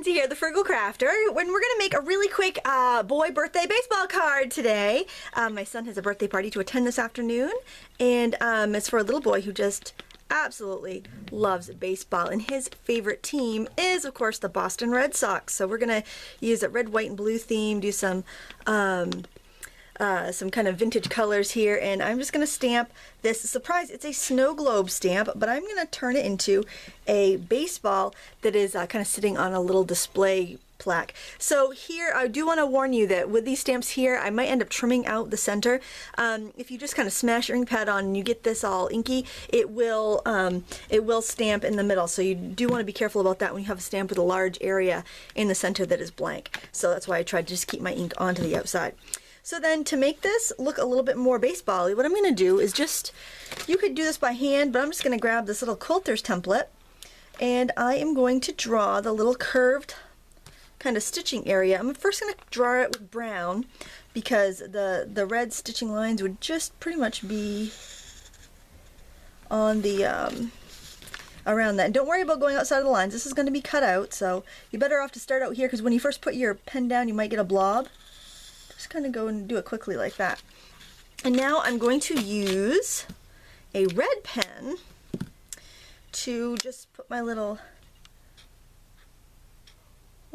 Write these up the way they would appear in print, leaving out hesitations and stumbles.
Lindsay here, the Frugal Crafter, when we're going to make a really quick boy birthday baseball card today. My son has a birthday party to attend this afternoon, and it's for a little boy who just absolutely loves baseball, and his favorite team is, of course, the Boston Red Sox. So we're going to use a red, white, and blue theme, do some kind of vintage colors here, and I'm just going to stamp this. Surprise, it's a snow globe stamp, but I'm going to turn it into a baseball that is kind of sitting on a little display plaque. So here, I do want to warn you that with these stamps here, I might end up trimming out the center. If you just kind of smash your ink pad on and you get this all inky, it will stamp in the middle. So you do want to be careful about that when you have a stamp with a large area in the center that is blank. So that's why I tried to just keep my ink onto the outside. So then to make this look a little bit more baseball-y, what I'm going to do is just, you could do this by hand, but I'm just going to grab this little quilter's template, and I am going to draw the little curved kind of stitching area. I'm first going to draw it with brown because the red stitching lines would just pretty much be on the around that. And don't worry about going outside of the lines. This is going to be cut out, so you're better off to start out here because when you first put your pen down, you might get a blob. Just kind of go and do it quickly like that. And now I'm going to use a red pen to just put my little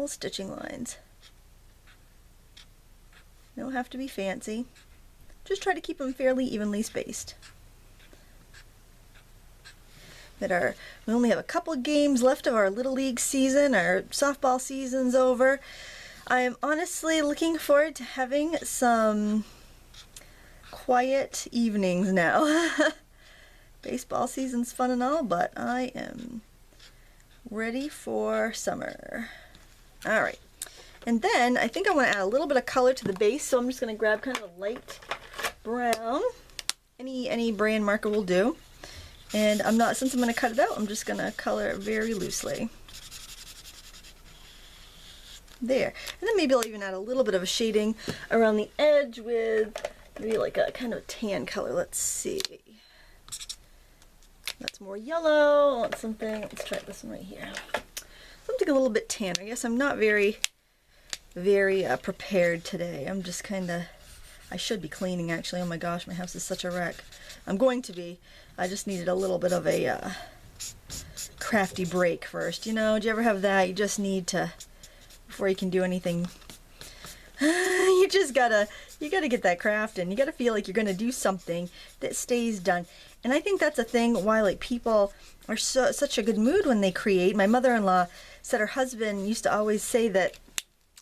stitching lines. They don't have to be fancy. Just try to keep them fairly evenly spaced. We only have a couple games left of our Little League season. Our softball season's over. I am honestly looking forward to having some quiet evenings now. Baseball season's fun and all, but I am ready for summer. Alright, and then I think I want to add a little bit of color to the base, so I'm just going to grab kind of a light brown. Any brand marker will do. And since I'm going to cut it out, I'm just going to color it very loosely. There. And then maybe I'll even add a little bit of a shading around the edge with maybe like a kind of tan color. Let's see. That's more yellow. I want something, let's try this one right here. Something a little bit tan. I guess I'm not very prepared today. I'm just kind of, I should be cleaning actually. Oh my gosh, my house is such a wreck. I'm going to be. I just needed a little bit of a crafty break first. You know, do you ever have that? You just need to, before you can do anything, you gotta get that craft in. You gotta feel like you're gonna do something that stays done. And I think that's a thing why like people are such a good mood when they create. My mother-in-law said her husband used to always say that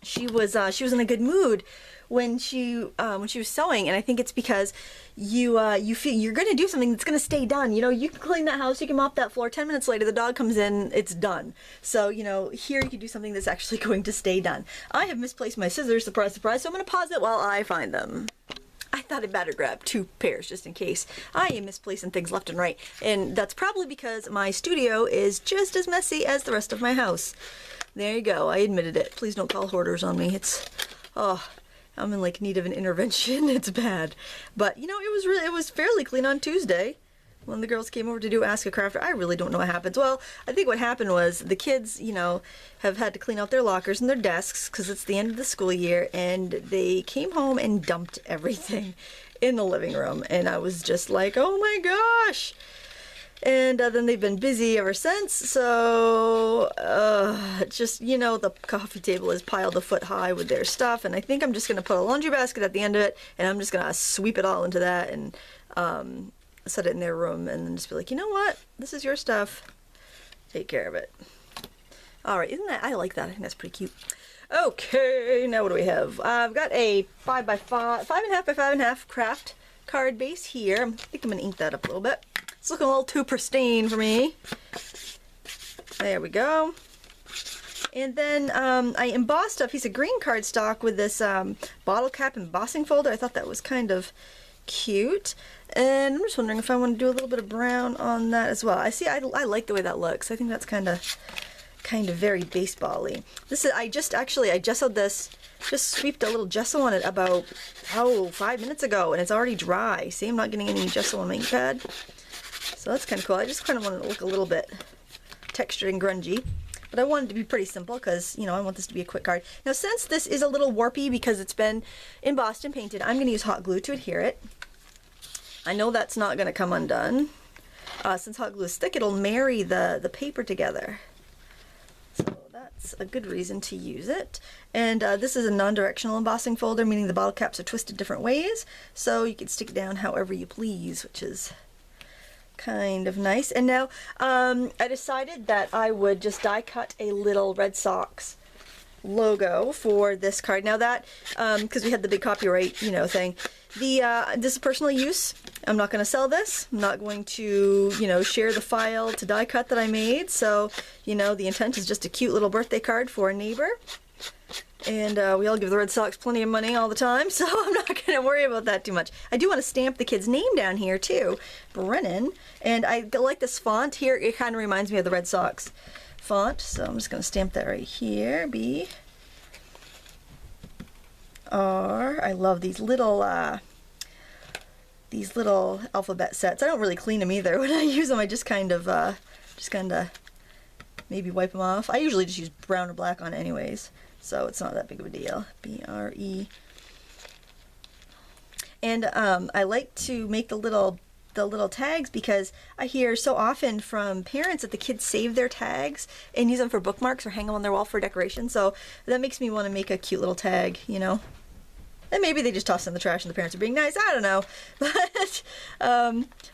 she was in a good mood when she was sewing, and I think it's because you feel you're going to do something that's going to stay done. You know, you can clean that house, you can mop that floor. 10 minutes later, the dog comes in, it's done. So you know, here you can do something that's actually going to stay done. I have misplaced my scissors, surprise, surprise. So I'm going to pause it while I find them. I thought I'd better grab 2 pairs just in case. I am misplacing things left and right, and that's probably because my studio is just as messy as the rest of my house. There you go. I admitted it. Please don't call hoarders on me. I'm in like need of an intervention. It's bad. But you know, it was fairly clean on Tuesday when the girls came over to do Ask a Crafter. I really don't know what happens. Well, I think what happened was the kids, you know, have had to clean out their lockers and their desks because it's the end of the school year, and they came home and dumped everything in the living room, and I was just like, oh my gosh. And then they've been busy ever since, so just, you know, the coffee table is piled a foot high with their stuff, and I think I'm just going to put a laundry basket at the end of it, and I'm just going to sweep it all into that and set it in their room, and then just be like, you know what, this is your stuff, take care of it. Alright, isn't that, I like that, I think that's pretty cute. Okay, now what do we have? I've got a 5.5 by 5.5 craft card base here. I think I'm going to ink that up a little bit. It's looking a little too pristine for me. There we go. And then I embossed a piece of green cardstock with this bottle cap embossing folder. I thought that was kind of cute. And I'm just wondering if I want to do a little bit of brown on that as well. I like the way that looks. I think that's kind of very baseball-y. This is, I gessoed this, just sweeped a little gesso on it about 5 minutes ago, and it's already dry. See, I'm not getting any gesso on my ink pad. So that's kind of cool. I just kind of want it to look a little bit textured and grungy. but I wanted it to be pretty simple because, you know, I want this to be a quick card. Now, since this is a little warpy because it's been embossed and painted, I'm going to use hot glue to adhere it. I know that's not going to come undone. Since hot glue is thick, it'll marry the paper together. So that's a good reason to use it. And this is a non-directional embossing folder, meaning the bottle caps are twisted different ways, so you can stick it down however you please, which is kind of nice. And now I decided that I would just die cut a little Red Sox logo for this card. Now that, because we had the big copyright, you know, thing, this is personal use. I'm not going to sell this. I'm not going to, you know, share the file to die cut that I made. So, you know, the intent is just a cute little birthday card for a neighbor. And we all give the Red Sox plenty of money all the time, so I'm not going to worry about that too much. I do want to stamp the kid's name down here too, Brennan. And I like this font here. It kind of reminds me of the Red Sox font, so I'm just going to stamp that right here. B R. I love these little alphabet sets. I don't really clean them either. When I use them, I just kind of maybe wipe them off. I usually just use brown or black on it anyways, so it's not that big of a deal. B-R-E. And I like to make the little tags because I hear so often from parents that the kids save their tags and use them for bookmarks or hang them on their wall for decoration. So that makes me want to make a cute little tag, you know. And maybe they just toss it in the trash and the parents are being nice. I don't know, but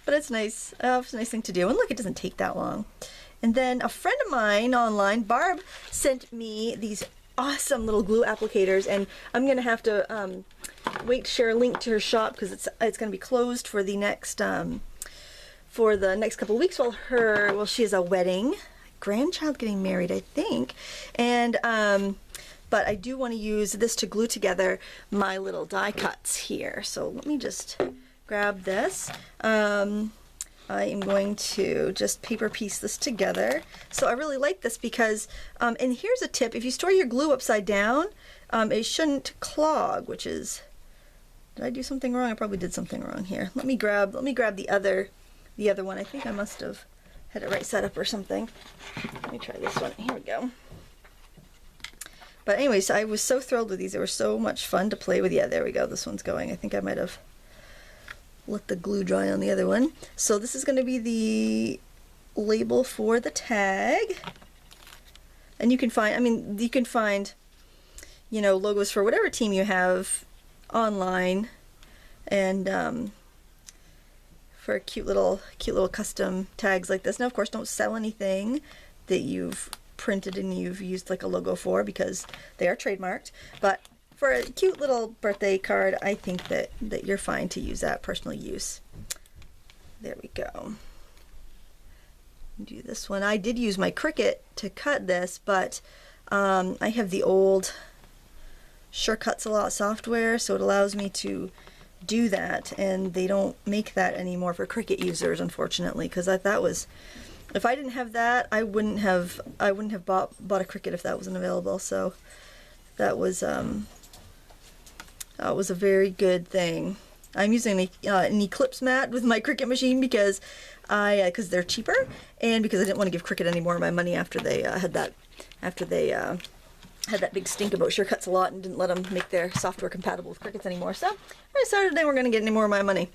it's nice. It's a nice thing to do. And look, it doesn't take that long. And then a friend of mine online, Barb, sent me these awesome little glue applicators, and I'm gonna have to wait to share a link to her shop because it's gonna be closed for the next couple of weeks while she has a wedding, grandchild getting married, I think, and but I do want to use this to glue together my little die cuts here. So let me just grab this. I am going to just paper piece this together. So I really like this because, and here's a tip, if you store your glue upside down, it shouldn't clog, which is, did I do something wrong? I probably did something wrong here. Let me grab the other one. I think I must have had it right set up or something. Let me try this one. Here we go. But anyways, I was so thrilled with these. They were so much fun to play with. Yeah, there we go. This one's going. I think I might have let the glue dry on the other one. So this is going to be the label for the tag. And you can find, you know, logos for whatever team you have online, and for cute little custom tags like this. Now, of course, don't sell anything that you've printed and you've used like a logo for because they are trademarked. But for a cute little birthday card, I think that you're fine to use that personal use. There we go. Do this one. I did use my Cricut to cut this, but I have the old Sure Cuts a Lot software, so it allows me to do that, and they don't make that anymore for Cricut users, unfortunately, because that was, if I didn't have that, I wouldn't have bought a Cricut if that wasn't available. So that was a very good thing. I'm using an Eclipse mat with my Cricut machine because they're cheaper, and because I didn't want to give Cricut any more of my money after they had that big stink about Sure Cuts a Lot and didn't let them make their software compatible with Cricuts anymore. So I decided they weren't going to get any more of my money.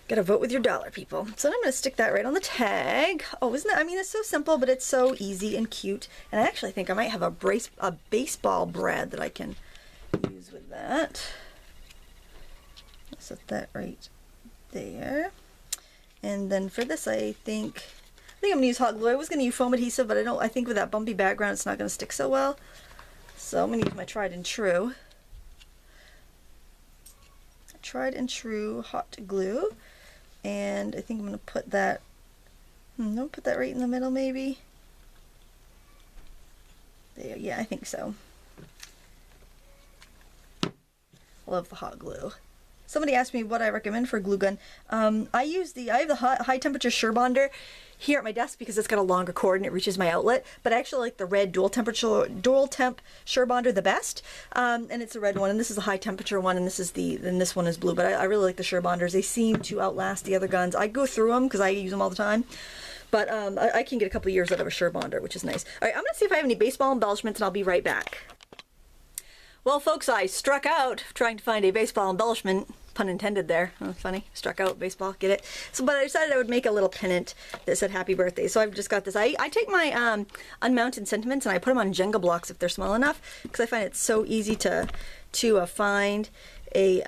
Gotta vote with your dollar, people. So I'm going to stick that right on the tag. Oh, isn't that, I mean, it's so simple, but it's so easy and cute. And I actually think I might have a baseball brad that I can use with that. I'll set that right there. And then for this, I think I'm going to use hot glue. I was going to use foam adhesive, but I think with that bumpy background, it's not going to stick so well. So I'm going to use my tried and true hot glue. And I think I'm going to put that, don't put that right in the middle maybe. There, yeah, I think so. I love the hot glue. Somebody asked me what I recommend for a glue gun. I have the high temperature Surebonder here at my desk because it's got a longer cord and it reaches my outlet. But I actually like the red dual temp Surebonder the best. And it's a red one, and this is a high temperature one, and this one is blue. But I really like the Surebonders. They seem to outlast the other guns. I go through them because I use them all the time. But I can get a couple years out of a Surebonder, which is nice. All right, I'm gonna see if I have any baseball embellishments, and I'll be right back. Well, folks, I struck out trying to find a baseball embellishment. Pun intended there. Oh, funny. Struck out baseball. Get it? So, but I decided I would make a little pennant that said happy birthday. So I've just got this. I take my unmounted sentiments and I put them on Jenga blocks if they're small enough, because I find it so easy to find a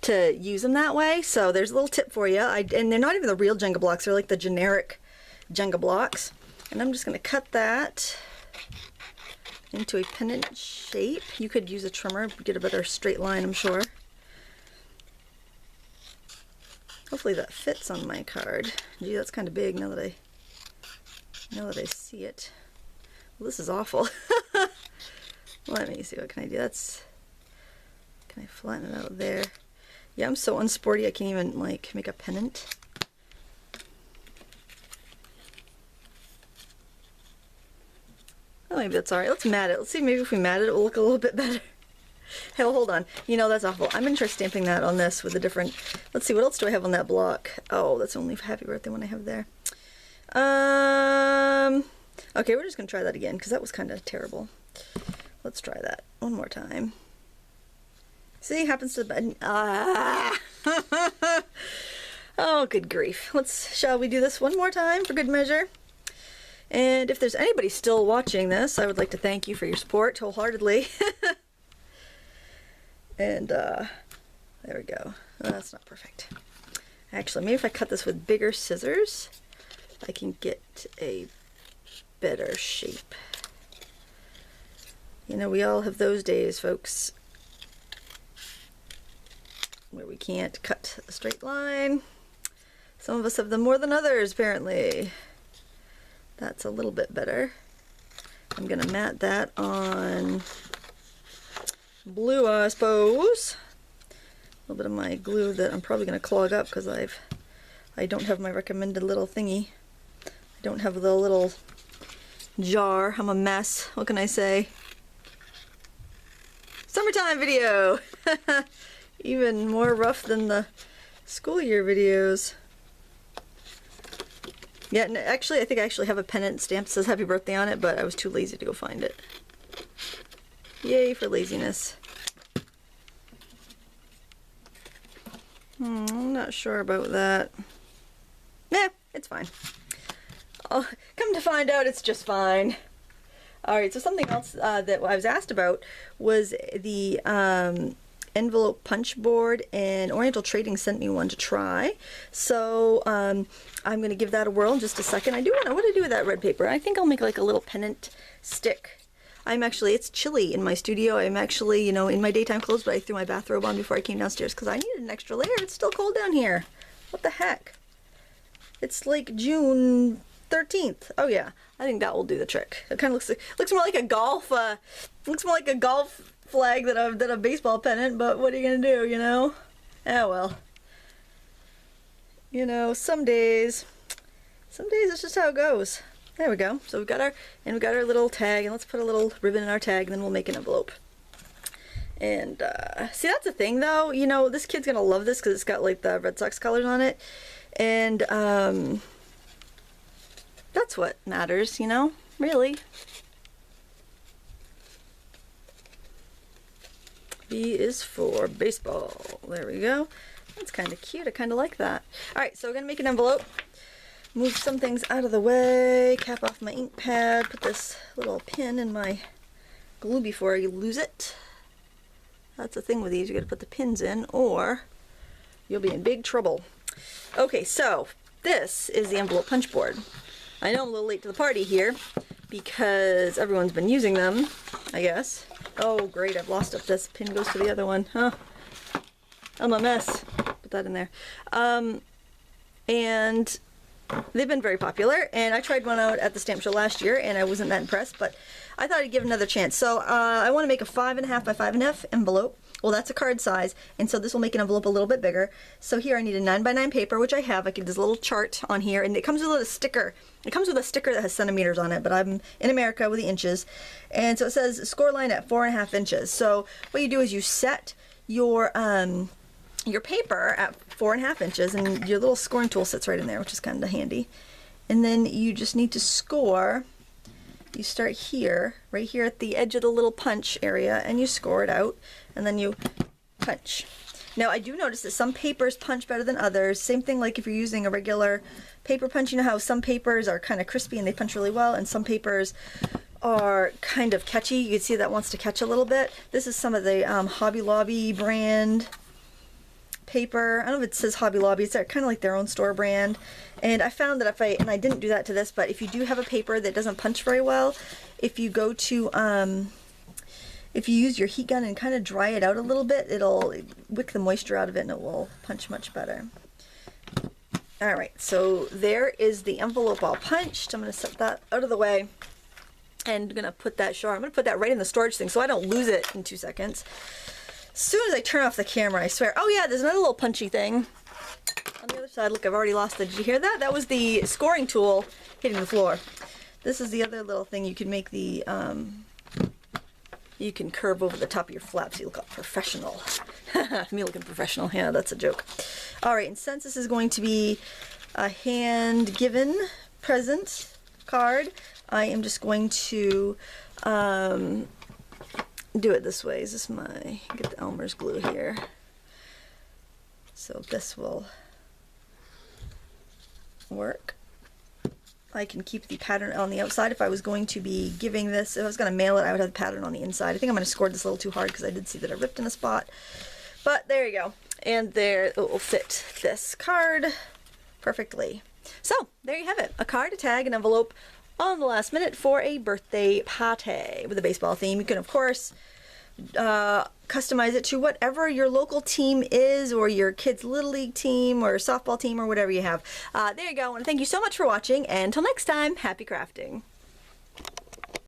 to use them that way. So there's a little tip for you. And they're not even the real Jenga blocks. They're like the generic Jenga blocks. And I'm just going to cut that into a pennant shape. You could use a trimmer, get a better straight line, I'm sure. Hopefully that fits on my card. Gee, that's kind of big now that I see it. Well, this is awful. Let me see, what can I do? Can I flatten it out there? Yeah, I'm so unsporty I can't even like make a pennant. Oh, maybe that's alright. Let's mat it. Let's see, maybe if we mat it, it will look a little bit better. Hey, well, hold on. You know, that's awful. I'm going to try stamping that on this with a different... Let's see, what else do I have on that block? Oh, that's only happy birthday one I have there. Okay, we're just going to try that again, because that was kind of terrible. Let's try that one more time. See, happens to the button. Ah! Oh, good grief. Shall we do this one more time for good measure? And if there's anybody still watching this, I would like to thank you for your support wholeheartedly. And there we go. Oh, that's not perfect. Actually, maybe if I cut this with bigger scissors, I can get a better shape. You know, we all have those days, folks, where we can't cut a straight line. Some of us have them more than others, apparently. That's a little bit better. I'm gonna mat that on blue, I suppose. A little bit of my glue that I'm probably gonna clog up because I don't have my recommended little thingy. I don't have the little jar. I'm a mess. What can I say? Summertime video! Even more rough than the school year videos. Yeah, and actually, I think I actually have a pennant stamp that says happy birthday on it, but I was too lazy to go find it. Yay for laziness. I'm not sure about that. Nah, it's fine. Oh, come to find out, it's just fine. Alright, so something else that I was asked about was the envelope punch board, and Oriental Trading sent me one to try. So I'm going to give that a whirl in just a second. I do want to, what do I do with that red paper? I think I'll make like a little pennant stick. It's chilly in my studio. I'm actually, you know, in my daytime clothes, but I threw my bathrobe on before I came downstairs because I needed an extra layer. It's still cold down here. What the heck? It's like June 13th. Oh yeah, I think that will do the trick. It kind of looks more like a golf, flag than a baseball pennant, but what are you gonna do, you know? Ah, well. You know, some days it's just how it goes. There we go. So we've got our little tag, and let's put a little ribbon in our tag, and then we'll make an envelope. And see, that's the thing though, you know, this kid's gonna love this because it's got like the Red Sox colors on it, and that's what matters, you know, really. B is for baseball. There we go. That's kind of cute. I kind of like that. Alright, so we're going to make an envelope. Move some things out of the way. Cap off my ink pad. Put this little pin in my glue before I lose it. That's the thing with these. You got to put the pins in or you'll be in big trouble. Okay, so this is the envelope punch board. I know I'm a little late to the party here because everyone's been using them, I guess. Oh great, I've lost it. This pin goes to the other one. Huh. I'm a mess. Put that in there. And they've been very popular, and I tried one out at the stamp show last year and I wasn't that impressed, but I thought I'd give it another chance. So I want to make a 5.5 by 5.5 envelope. Well, that's a card size, and so this will make an envelope a little bit bigger. So here I need a 9 by 9 paper, which I have. There's a little chart on here, and it comes with a sticker. It comes with a sticker that has centimeters on it, but I'm in America with the inches. And so it says score line at 4.5 inches. So what you do is you set your paper at 4.5 inches, and your little scoring tool sits right in there, which is kind of handy. and then you just need to score. You start here, right here at the edge of the little punch area, and you score it out, and then you punch. Now I do notice that some papers punch better than others. Same thing like if you're using a regular paper punch, you know how some papers are kind of crispy and they punch really well, and some papers are kind of catchy. You can see that wants to catch a little bit. This is some of the Hobby Lobby brand paper. I don't know if it says Hobby Lobby, it's kind of like their own store brand. And I found that and I didn't do that to this, but if you do have a paper that doesn't punch very well, if you go to, if you use your heat gun and kind of dry it out a little bit, it'll wick the moisture out of it and it will punch much better. Alright, so there is the envelope all punched. I'm going to set that out of the way. And I'm going to put that, I'm going to put that right in the storage thing so I don't lose it in 2 seconds. As soon as I turn off the camera, I swear. Oh yeah, there's another little punchy thing on the other side. Look, I've already lost it. Did you hear that? That was the scoring tool hitting the floor. This is the other little thing. You can make the, you can curve over the top of your flaps. You look all professional. Me looking professional. Yeah, that's a joke. Alright, and since this is going to be a hand-given present card, I am just going to do it this way. Is this my, get the Elmer's glue here. So this will work. I can keep the pattern on the outside. If I was going to be giving this, if I was going to mail it, I would have the pattern on the inside. I think I'm going to score this a little too hard because I did see that I ripped in a spot. But there you go. And there it will fit this card perfectly. So there you have it. A card, a tag, an envelope on the last minute for a birthday party with a baseball theme. You can, of course, customize it to whatever your local team is, or your kids' little league team or softball team or whatever you have. There you go. And thank you so much for watching, and until next time, happy crafting.